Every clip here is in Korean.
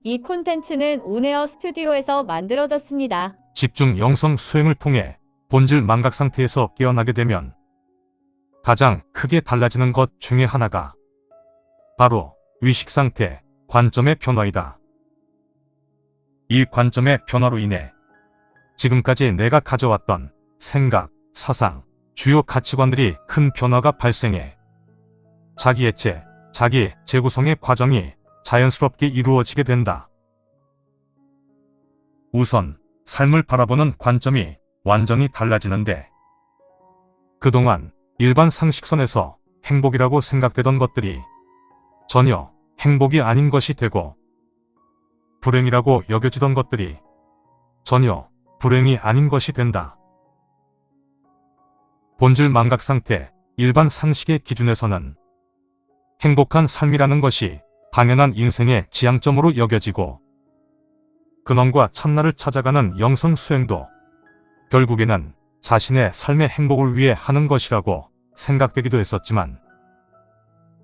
이 콘텐츠는 온에어 스튜디오에서 만들어졌습니다. 집중 영성 수행을 통해 본질 망각 상태에서 깨어나게 되면 가장 크게 달라지는 것 중에 하나가 바로 의식 상태, 관점의 변화이다. 이 관점의 변화로 인해 지금까지 내가 가져왔던 생각, 사상, 주요 가치관들이 큰 변화가 발생해 자기 해체, 자기 재구성의 과정이 자연스럽게 이루어지게 된다. 우선 삶을 바라보는 관점이 완전히 달라지는데 그동안 일반 상식선에서 행복이라고 생각되던 것들이 전혀 행복이 아닌 것이 되고 불행이라고 여겨지던 것들이 전혀 불행이 아닌 것이 된다. 본질 망각 상태, 일반 상식의 기준에서는 행복한 삶이라는 것이 당연한 인생의 지향점으로 여겨지고 근원과 참나를 찾아가는 영성 수행도 결국에는 자신의 삶의 행복을 위해 하는 것이라고 생각되기도 했었지만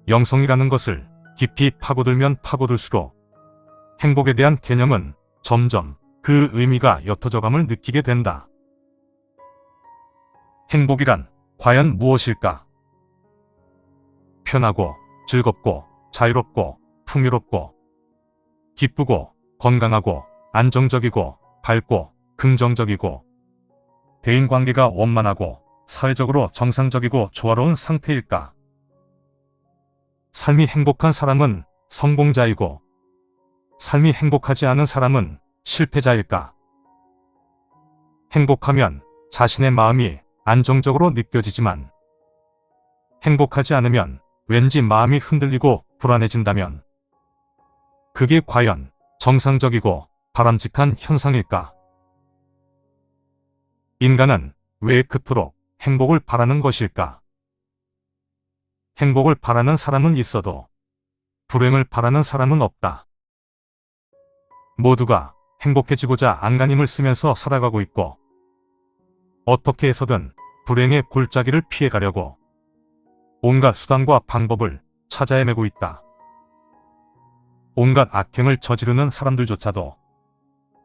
영성이라는 것을 깊이 파고들면 파고들수록 행복에 대한 개념은 점점 그 의미가 옅어져감을 느끼게 된다. 행복이란 과연 무엇일까? 편하고 즐겁고 자유롭고 풍요롭고 기쁘고 건강하고 안정적이고 밝고 긍정적이고 대인관계가 원만하고 사회적으로 정상적이고 조화로운 상태일까? 삶이 행복한 사람은 성공자이고 삶이 행복하지 않은 사람은 실패자일까? 행복하면 자신의 마음이 안정적으로 느껴지지만 행복하지 않으면 왠지 마음이 흔들리고 불안해진다면 그게 과연 정상적이고 바람직한 현상일까? 인간은 왜 그토록 행복을 바라는 것일까? 행복을 바라는 사람은 있어도 불행을 바라는 사람은 없다. 모두가 행복해지고자 안간힘을 쓰면서 살아가고 있고 어떻게 해서든 불행의 골짜기를 피해가려고 온갖 수단과 방법을 찾아 헤매고 있다. 온갖 악행을 저지르는 사람들조차도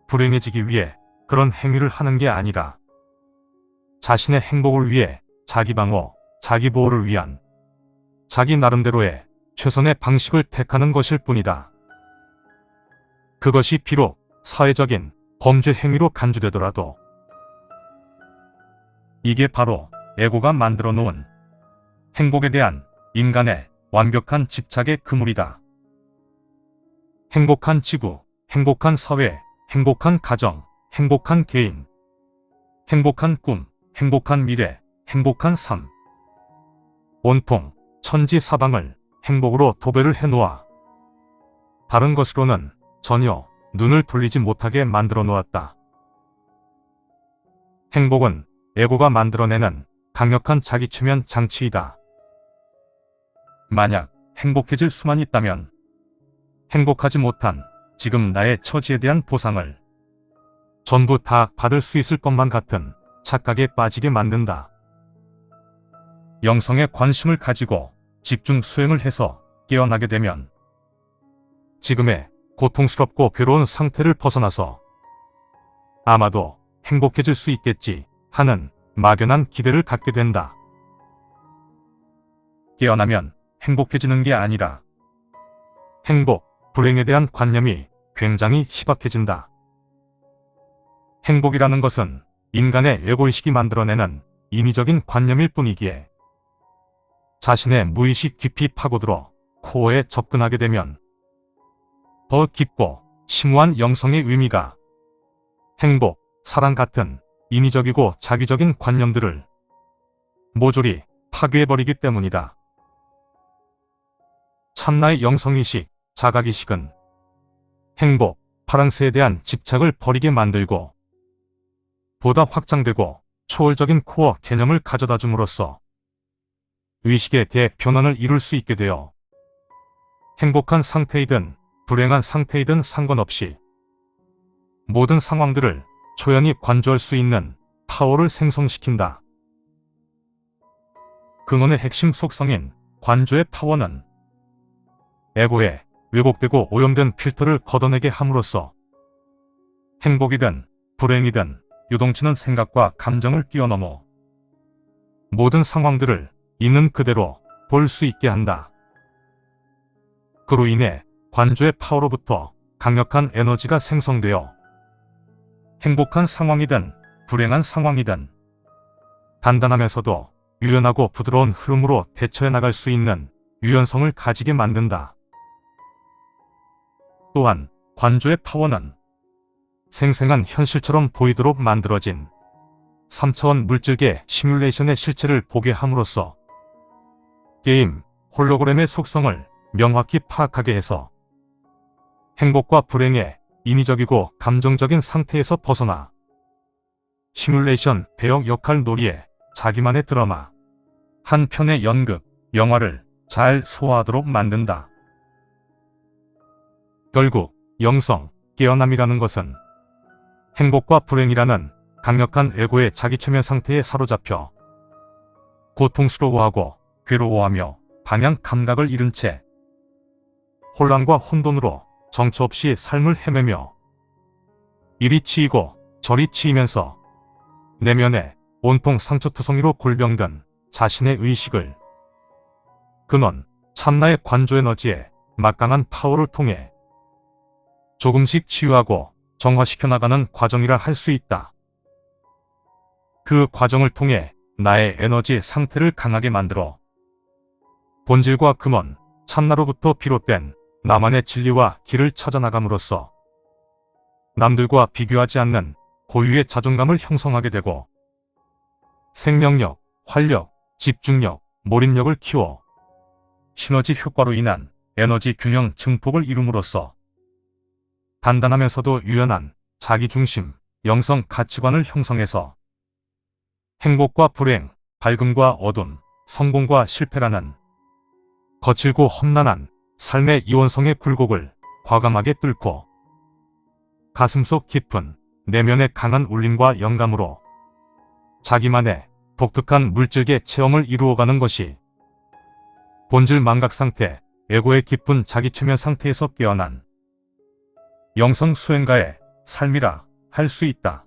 불행해지기 위해 그런 행위를 하는 게 아니라 자신의 행복을 위해 자기 방어, 자기 보호를 위한 자기 나름대로의 최선의 방식을 택하는 것일 뿐이다. 그것이 비록 사회적인 범죄 행위로 간주되더라도 이게 바로 에고가 만들어 놓은 행복에 대한 인간의 완벽한 집착의 그물이다. 행복한 지구, 행복한 사회, 행복한 가정, 행복한 개인, 행복한 꿈, 행복한 미래, 행복한 삶. 온통 천지사방을 행복으로 도배를 해놓아 다른 것으로는 전혀 눈을 돌리지 못하게 만들어 놓았다. 행복은 에고가 만들어내는 강력한 자기최면 장치이다. 만약 행복해질 수만 있다면 행복하지 못한 지금 나의 처지에 대한 보상을 전부 다 받을 수 있을 것만 같은 착각에 빠지게 만든다. 영성에 관심을 가지고 집중 수행을 해서 깨어나게 되면 지금의 고통스럽고 괴로운 상태를 벗어나서 아마도 행복해질 수 있겠지 하는 막연한 기대를 갖게 된다. 깨어나면 행복해지는 게 아니라 행복, 불행에 대한 관념이 굉장히 희박해진다. 행복이라는 것은 인간의 에고의식이 만들어내는 인위적인 관념일 뿐이기에 자신의 무의식 깊이 파고들어 코어에 접근하게 되면 더 깊고 심오한 영성의 의미가 행복, 사랑 같은 인위적이고 자기적인 관념들을 모조리 파괴해버리기 때문이다. 참나의 영성의식, 자각의식은 행복, 파랑새에 대한 집착을 버리게 만들고 보다 확장되고 초월적인 코어 개념을 가져다 줌으로써 의식의 대변환을 이룰 수 있게 되어 행복한 상태이든 불행한 상태이든 상관없이 모든 상황들을 초연히 관조할 수 있는 파워를 생성시킨다. 근원의 핵심 속성인 관조의 파워는 에고의 왜곡되고 오염된 필터를 걷어내게 함으로써 행복이든 불행이든 요동치는 생각과 감정을 뛰어넘어 모든 상황들을 있는 그대로 볼 수 있게 한다. 그로 인해 관조의 파워로부터 강력한 에너지가 생성되어 행복한 상황이든 불행한 상황이든 단단하면서도 유연하고 부드러운 흐름으로 대처해 나갈 수 있는 유연성을 가지게 만든다. 또한 관조의 파워는 생생한 현실처럼 보이도록 만들어진 3차원 물질계 시뮬레이션의 실체를 보게 함으로써 게임, 홀로그램의 속성을 명확히 파악하게 해서 행복과 불행의 인위적이고 감정적인 상태에서 벗어나 시뮬레이션 배역 역할 놀이에 자기만의 드라마, 한 편의 연극, 영화를 잘 소화하도록 만든다. 결국 영성, 깨어남이라는 것은 행복과 불행이라는 강력한 에고의 자기체면 상태에 사로잡혀 고통스러워하고 괴로워하며 방향 감각을 잃은 채 혼란과 혼돈으로 정처 없이 삶을 헤매며 이리 치이고 저리 치이면서 내면에 온통 상처투성이로 골병든 자신의 의식을 근원, 참나의 관조 에너지의 막강한 파워를 통해 조금씩 치유하고 정화시켜 나가는 과정이라 할 수 있다. 그 과정을 통해 나의 에너지 상태를 강하게 만들어 본질과 근원, 참나로부터 비롯된 나만의 진리와 길을 찾아나감으로써 남들과 비교하지 않는 고유의 자존감을 형성하게 되고 생명력, 활력, 집중력, 몰입력을 키워 시너지 효과로 인한 에너지 균형 증폭을 이룸으로써 단단하면서도 유연한 자기중심, 영성 가치관을 형성해서 행복과 불행, 밝음과 어둠, 성공과 실패라는 거칠고 험난한 삶의 이원성의 굴곡을 과감하게 뚫고 가슴속 깊은 내면의 강한 울림과 영감으로 자기만의 독특한 물질계 체험을 이루어가는 것이 본질 망각 상태, 에고의 깊은 자기체면 상태에서 깨어난 영성 수행가의 삶이라 할 수 있다.